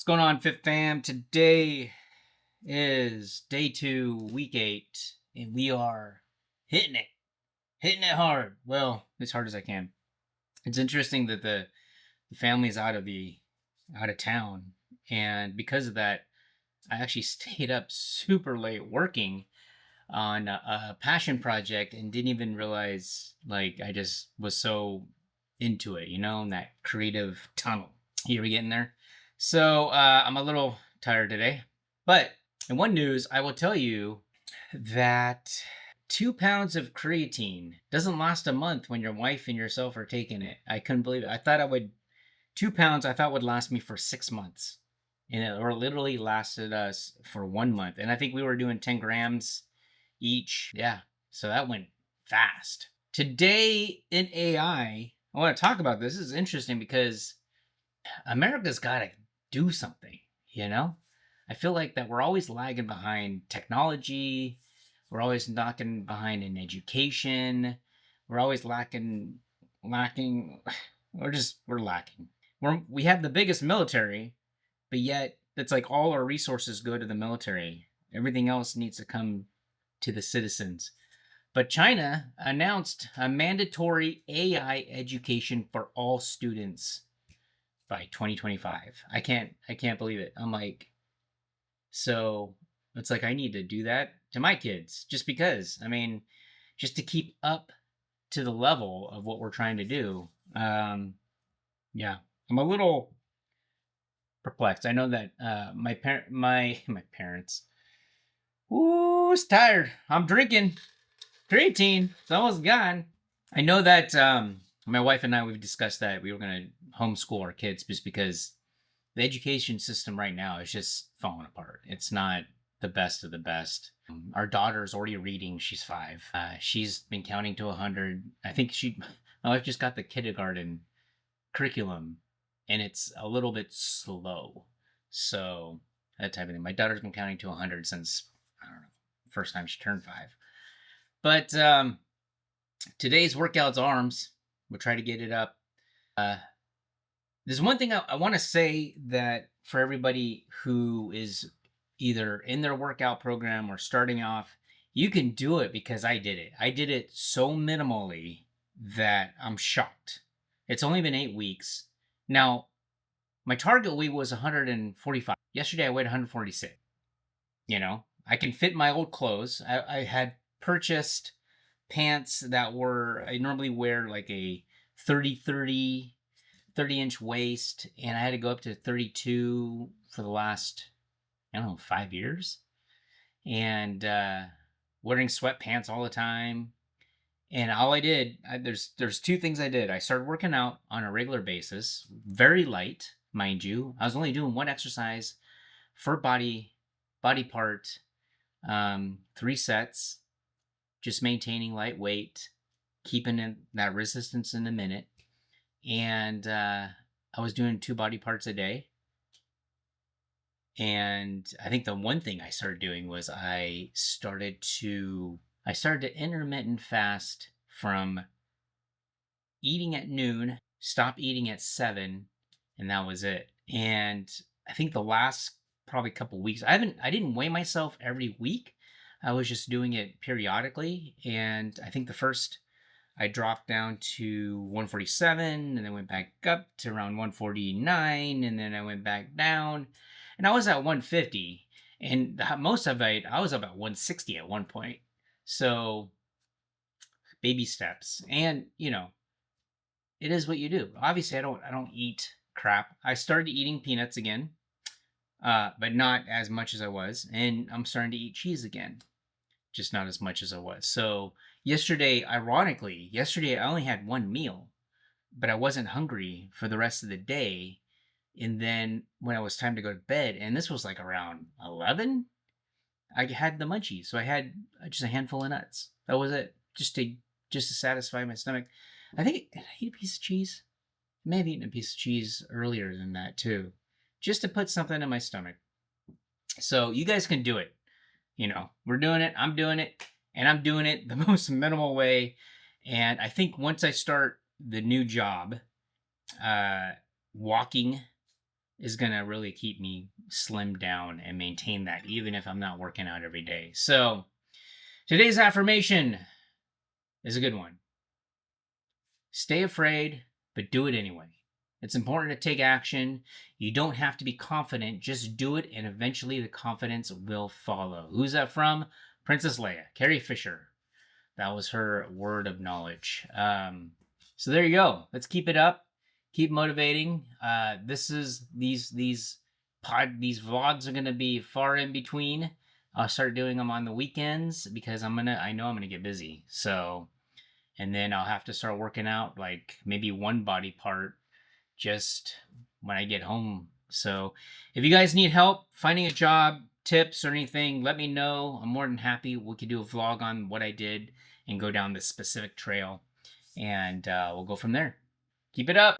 What's going on, Fifth Fam? Today is day 2, week 8, and we are hitting it hard. Well, as hard as I can. It's interesting that the family's out of town, and because of that, I actually stayed up super late working on a passion project and didn't even realize I just was so into it, in that creative tunnel. Here we getting there. So I'm a little tired today, but in one news, I will tell you that 2 pounds of creatine doesn't last a month when your wife and yourself are taking it. I couldn't believe it. I thought I would 2 pounds. I thought would last me for 6 months, and it literally lasted us for 1 month. And I think we were doing 10 grams each. Yeah, so that went fast. Today in I want to talk about this. This is interesting because America's got to do something, you know? I feel like that we're always lagging behind technology. We're always knocking behind in education. We're always lacking. We're lacking. We have the biggest military, but yet it's like all our resources go to the military. Everything else needs to come to the citizens. But China announced a mandatory AI education for all students by 2025. I can't believe it. I'm like, so it's like I need to do that to my kids just because. I mean, just to keep up to the level of what we're trying to do. Yeah, I'm a little perplexed. I know that my parents. Ooh, it's tired. I'm drinking creatine. It's almost gone. I know that my wife and I, we've discussed that we were going to homeschool our kids just because the education system right now is just falling apart. It's not the best of the best. Our daughter's already reading. She's 5. She's been counting to 100. I think my wife just got the kindergarten curriculum, and it's a little bit slow. So that type of thing. My daughter's been counting to 100 since, I don't know, first time she turned 5. But today's workout's arms. We'll try to get it up. There's one thing I want to say that for everybody who is either in their workout program or starting off, you can do it because I did it. I did it so minimally that I'm shocked. It's only been 8 weeks. Now, my target weight was 145. Yesterday, I weighed 146. I can fit my old clothes. I had purchased pants that I normally wear like a 30-inch waist, and I had to go up to 32 for the last, 5 years. And wearing sweatpants all the time. And all I did, there's 2 things I did. I started working out on a regular basis, very light, mind you. I was only doing one exercise for body part, 3 sets, just maintaining light weight, keeping that resistance in a minute. And I was doing 2 body parts a day. And I think the one thing I started doing was I started to intermittent fast from eating at noon, stop eating at 7, and that was it. And I think the last probably couple weeks, I didn't weigh myself every week. I was just doing it periodically. And I think the first I dropped down to 147 and then went back up to around 149, and then I went back down and I was at 150, and most of it, I was about 160 at one point. So baby steps, and it is what you do. Obviously, I don't eat crap. I started eating peanuts again, but not as much as I was, and I'm starting to eat cheese again, just not as much as I was. So ironically, I only had one meal, but I wasn't hungry for the rest of the day. And then when it was time to go to bed, and this was like around 11, I had the munchies. So I had just a handful of nuts. That was it, just to satisfy my stomach. I think I ate a piece of cheese. I may have eaten a piece of cheese earlier than that too, just to put something in my stomach. So you guys can do it. We're doing it. I'm doing it, and I'm doing it the most minimal way. And I think once I start the new job, walking is going to really keep me slimmed down and maintain that, even if I'm not working out every day. So today's affirmation is a good one. Stay afraid, but do it anyway. It's important to take action. You don't have to be confident. Just do it, and eventually the confidence will follow. Who's that from? Princess Leia, Carrie Fisher. That was her word of knowledge. So there you go. Let's keep it up. Keep motivating. These vlogs are gonna be far in between. I'll start doing them on the weekends because I know I'm gonna get busy. So, and then I'll have to start working out like maybe one body part just when I get home. So if you guys need help finding a job, tips or anything, let me know. I'm more than happy. We could do a vlog on what I did and go down this specific trail, and we'll go from there. Keep it up.